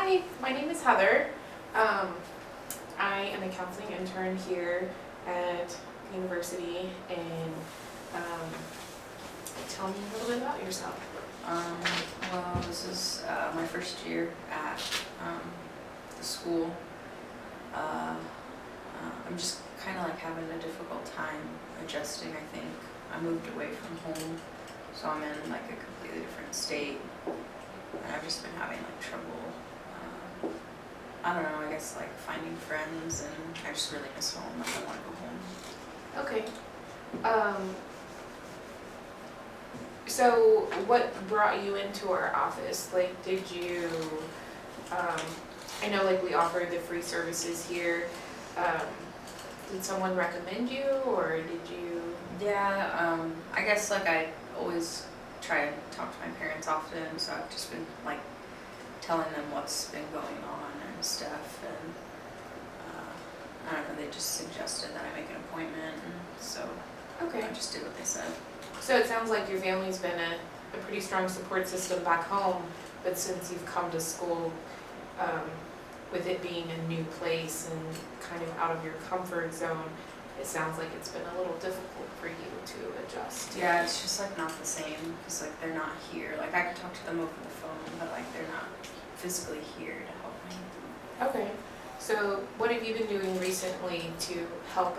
Hi, my name is Heather. Um, I am a counseling intern here at the university, and um, tell me a little bit about yourself. Um, well, this is my first year at the school. I'm just kind of like having a difficult time adjusting, I think. I moved away from home, so I'm in like a completely different state, and I've just been having like trouble, I don't know, I guess like finding friends, and I just really miss home. Like I want to go home. Okay. So what brought you into our office? Like, did you, I know like we offer the free services here. Um, did someone recommend you, or did you? Yeah, I guess like I always try to talk to my parents often, so I've just been like telling them what's been going on and stuff, and I don't know, they just suggested that I make an appointment, and so Okay. I just did what they said. So it sounds like your family's been a pretty strong support system back home, but since you've come to school, with it being a new place and kind of out of your comfort zone, it sounds like it's been a little difficult for you to adjust. Yeah, it's just like not the same, because like they're not here. Like I can talk to them over the phone, but like they're not physically here to help me. Okay, so what have you been doing recently to help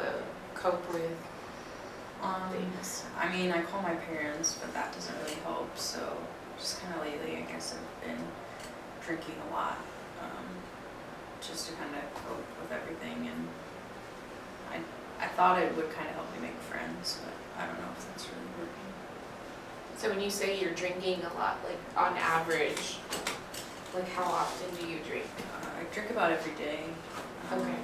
cope with things? I mean, I call my parents, but that doesn't really help, so just kind of lately, I guess I've been drinking a lot, just to kind of cope with everything, and I thought it would kind of help me make friends, but I don't know if that's really working. So when you say you're drinking a lot, like on average, like how often do you drink? I drink about every day. Okay.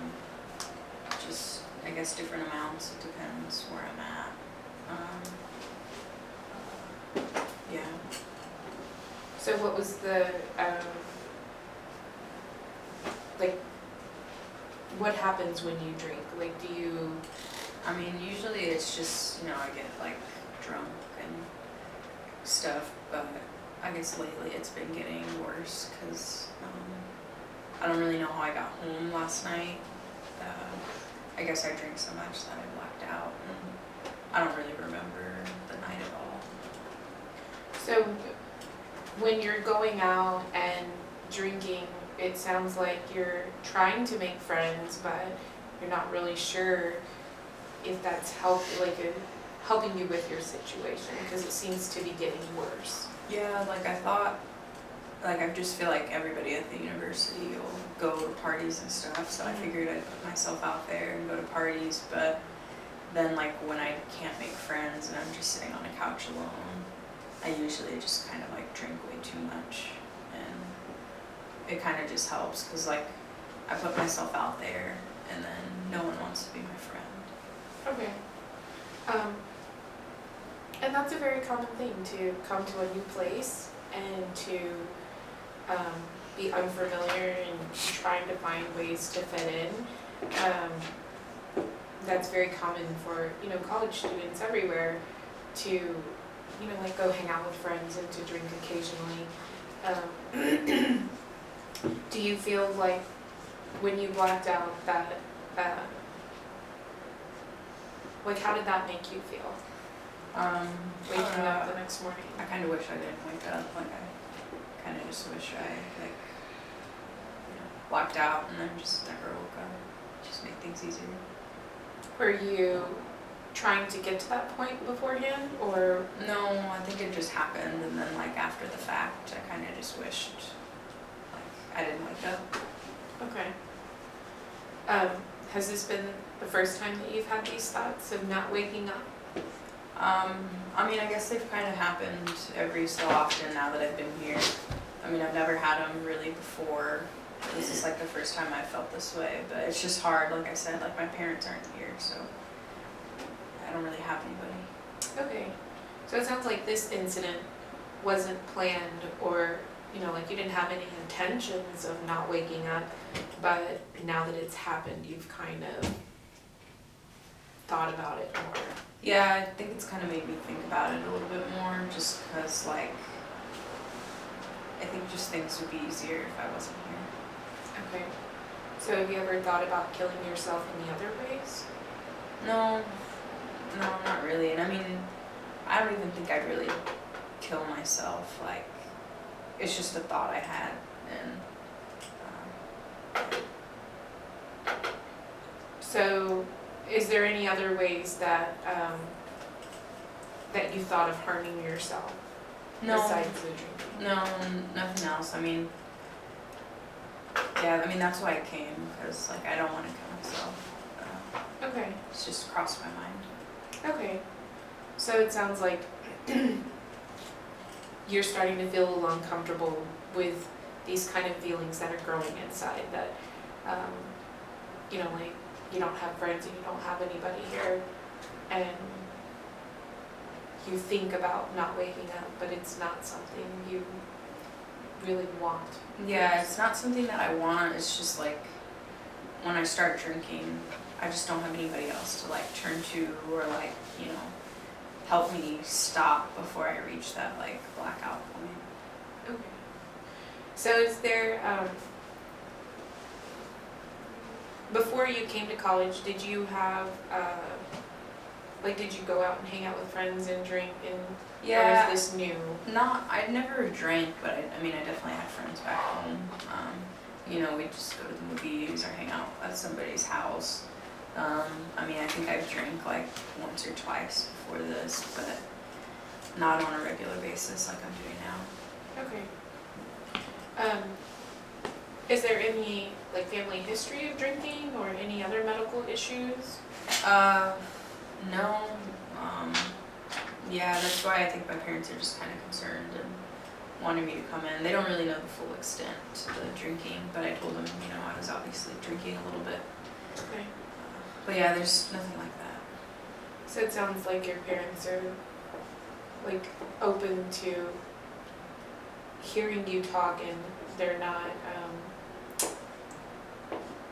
Just, I guess, different amounts, it depends where I'm at. Yeah. So what was the, like, what happens when you drink? Like, do you? I mean, usually it's just, I get like drunk and stuff, but I guess lately it's been getting worse because I don't really know how I got home last night. I guess I drank so much that I blacked out, and I don't really remember the night at all. So when you're going out and drinking, it sounds like you're trying to make friends, but you're not really sure if that's helping you with your situation, because it seems to be getting worse. Yeah, like I thought, like I just feel like everybody at the university will go to parties and stuff, so I figured I'd put myself out there and go to parties, but then like when I can't make friends and I'm just sitting on a couch alone, I usually just kind of like drink way too much, and it kind of just helps because like I put myself out there and then no one wants to be my friend. Okay. And that's a very common thing, to come to a new place and to be unfamiliar and trying to find ways to fit in. That's very common for, college students everywhere to, like go hang out with friends and to drink occasionally. Do you feel like when you blacked out that, like how did that make you feel? Waking up the next morning? I kind of wish I didn't wake up. Like I kind of just wish I blacked out and then just never woke up. Just make things easier. Were you trying to get to that point beforehand, or? No, I think it just happened, and then like after the fact, I kind of just wished like I didn't wake up. Okay. Has this been the first time that you've had these thoughts of not waking up? I mean, I guess they've kind of happened every so often now that I've been here. I mean, I've never had them really before. This is like the first time I felt this way, but it's just hard. Like I said, like my parents aren't here, so I don't really have anybody. Okay. So it sounds like this incident wasn't planned, or, like you didn't have any intentions of not waking up, but now that it's happened, you've kind of thought about it more. Yeah, I think it's kind of made me think about it a little bit more, just because like I think just things would be easier if I wasn't here. Okay. So have you ever thought about killing yourself any other ways? No, not really. And I mean, I don't even think I'd really kill myself. Like, it's just a thought I had, and So is there any other ways that that you thought of harming yourself no, besides the drinking? no, nothing else. I mean, yeah, I mean that's why I came, because like I don't want to kill myself. Okay. It's just crossed my mind. Okay. So it sounds like you're starting to feel a little uncomfortable with these kind of feelings that are growing inside, that you know, like you don't have friends and you don't have anybody here, and you think about not waking up, but it's not something you really want. Yeah, it's not something that I want. It's just like when I start drinking, I just don't have anybody else to like turn to, or like, you know, help me stop before I reach that like blackout point. Okay. So is there, before you came to college, did you have, like, did you go out and hang out with friends and drink, and Yeah, or is this new? I never drank, but I mean, I definitely had friends back home. You know, we'd just go to the movies or hang out at somebody's house. I mean, I think I've drank like once or twice before this, but not on a regular basis like I'm doing now. Okay. Is there any, like, family history of drinking or any other medical issues? No. Yeah, that's why I think my parents are just kind of concerned and wanted me to come in. They don't really know the full extent to the drinking, but I told them, you know, I was obviously drinking a little bit. Okay. But yeah, there's nothing like that. So it sounds like your parents are, like, open to hearing you talk, and they're not,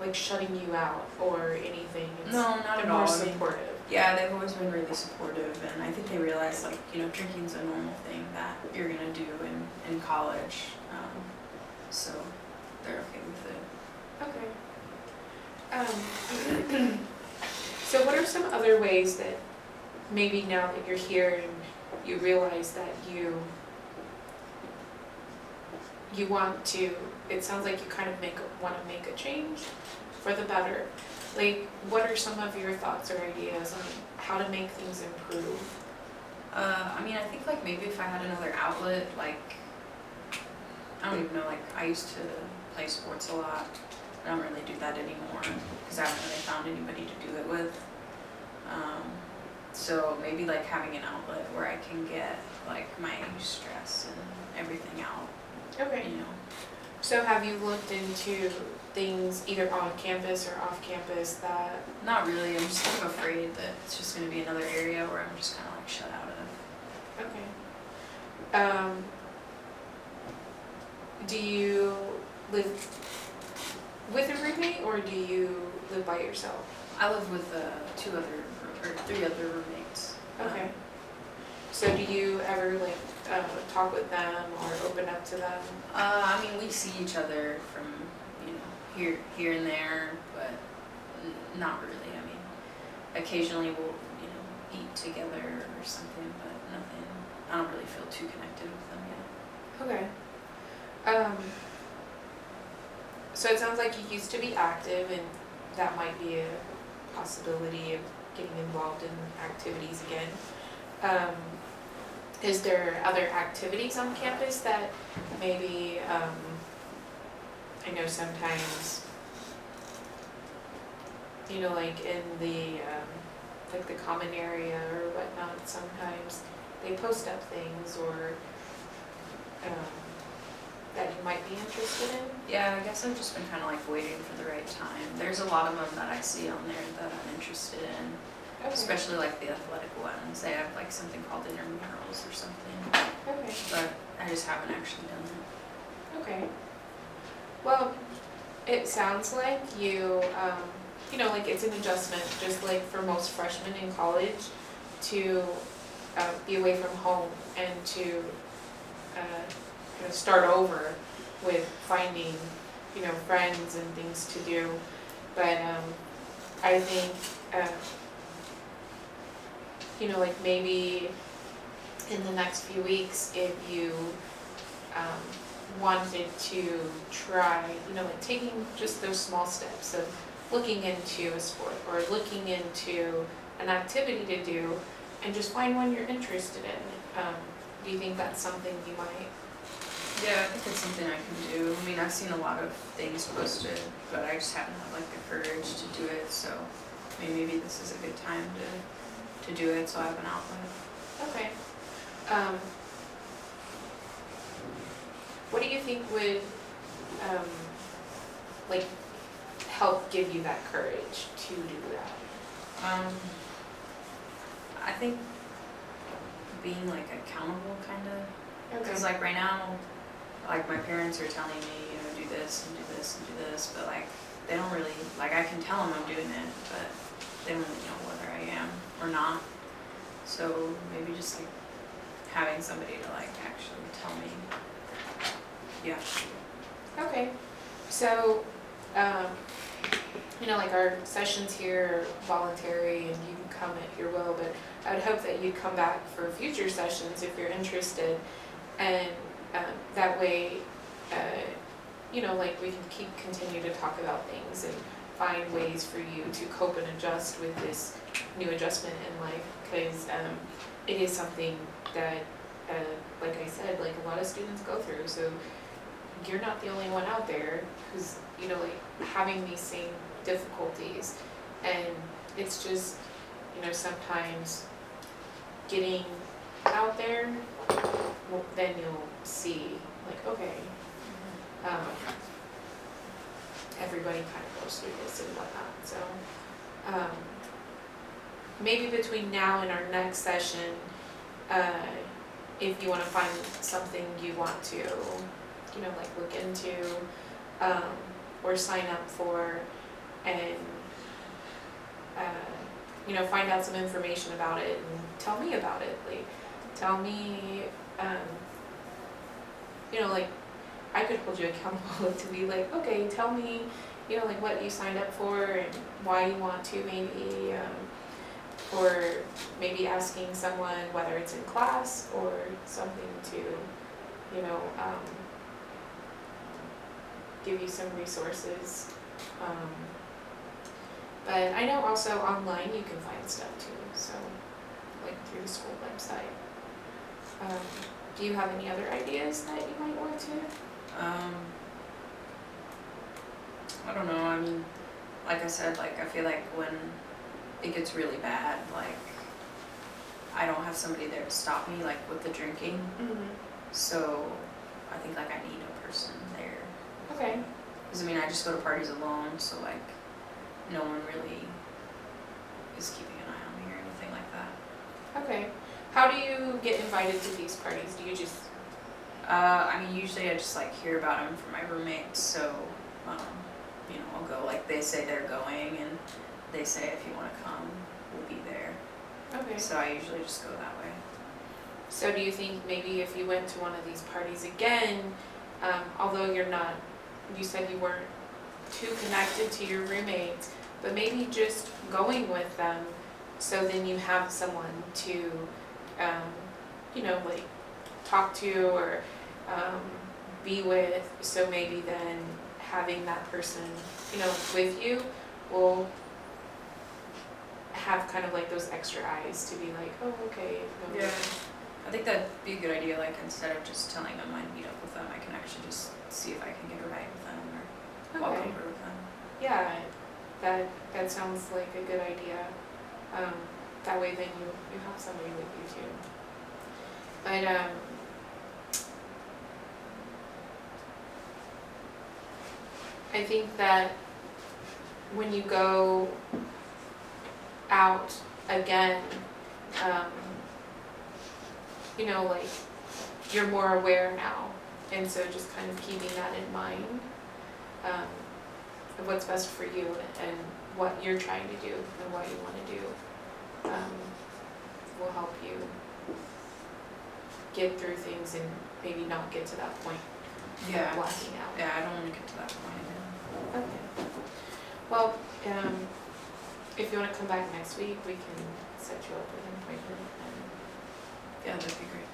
like, shutting you out or anything. No, not They're at more all. I mean, supportive. yeah, they've always been really supportive, and I think they realize, like, you know, drinking's a normal thing that you're gonna do in college. So they're okay with it. Okay. So what are some other ways that maybe now that you're here and you realize that you want to, it sounds like you kind of want to make a change for the better. Like, what are some of your thoughts or ideas on how to make things improve? I mean, I think, like, maybe if I had another outlet, like, I don't even know, like, I used to play sports a lot. I don't really do that anymore because I haven't really found anybody to do it with. So maybe like having an outlet where I can get like my stress and everything out, Okay. you know. So have you looked into things either on campus or off campus that... Not really, I'm just kind of afraid that it's just going to be another area where I'm just kind of like shut out of. Okay. Do you live with a roommate, or do you live by yourself? I live with 3 other roommates. Okay. So do you ever like talk with them or open up to them? I mean, we see each other from, you know, here and there, but not really. I mean, occasionally we'll, you know, eat together or something, but nothing. I don't really feel too connected with them yet. Okay. So it sounds like you used to be active, and that might be a possibility of getting involved in activities again. Is there other activities on campus that maybe, I know sometimes, you know, like in the, like the common area or whatnot, sometimes they post up things or, that you might be interested in? Yeah, I guess I've just been kind of like waiting for the right time. There's a lot of them that I see on there that I'm interested in, Okay. especially like the athletic ones. They have like something called intramurals or something, Okay. but I just haven't actually done that. Okay. Well, it sounds like you, you know, like it's an adjustment, just like for most freshmen in college, to be away from home and to start over with finding, friends and things to do. But I think, like maybe in the next few weeks, if you wanted to try, like taking just those small steps of looking into a sport or looking into an activity to do and just find one you're interested in. Do you think that's something you might? Yeah, I think it's something I can do. I mean, I've seen a lot of things posted, but I just haven't had like the courage to do it, so maybe this is a good time to do it so I have an outlet. Okay. What do you think would like help give you that courage to do that? I think being like accountable kind of, Okay. because like right now, like my parents are telling me, do this and do this and do this, but like they don't really, like I can tell them I'm doing it, but they don't really know whether I am or not. So maybe just like having somebody to like actually tell me, yeah. Okay. So, like our sessions here are voluntary and you can come at your will, but I would hope that you'd come back for future sessions if you're interested. And that way, like we can continue to talk about things and find ways for you to cope and adjust with this new adjustment in life, because it is something that, like I said, like a lot of students go through. So you're not the only one out there who's, like having these same difficulties. And it's just, sometimes getting out there, well, then you'll see, like, okay, everybody kind of goes through this and whatnot. So maybe between now and our next session, if you want to find something you want to, like look into, or sign up for, and find out some information about it and tell me about it. Like, tell me, like I could hold you accountable to be like, okay, tell me, like what you signed up for and why you want to, maybe, or maybe asking someone whether it's in class or something to, give you some resources. But I know also online you can find stuff too, so like through the school website. Do you have any other ideas that you might want to? I don't know, I mean, like I said, like I feel like when it gets really bad, like I don't have somebody there to stop me, like with the drinking. Mm-hmm. So I think like I need a person there. Okay. Because I mean, I just go to parties alone, so like no one really is keeping an eye on me or anything like that. Okay. How do you get invited to these parties? Do you just... I mean, usually I just like hear about them from my roommates, so I'll go. Like they say they're going, and they say if you want to come, we'll be there. Okay. So I usually just go that way. So do you think maybe if you went to one of these parties again, although you said you weren't too connected to your roommates, but maybe just going with them, so then you have someone to, like talk to or be with, so maybe then having that person, with you will have kind of like those extra eyes to be like, oh, okay. Yeah. I think that'd be a good idea, like instead of just telling them I'd meet up with them, I can actually just see if I can get a ride with them or walk Okay. over with them. Yeah, that sounds like a good idea. That way then you have somebody with you too. But I think that when you go out again, like you're more aware now, and so just kind of keeping that in mind, of what's best for you and what you're trying to do and what you want to do, will help you get through things and maybe not get to that point of Yeah. blacking out. Yeah, I don't wanna get to that point again. Okay. Well, if you wanna come back next week, we can set you up with an appointment and Yeah, that'd be great.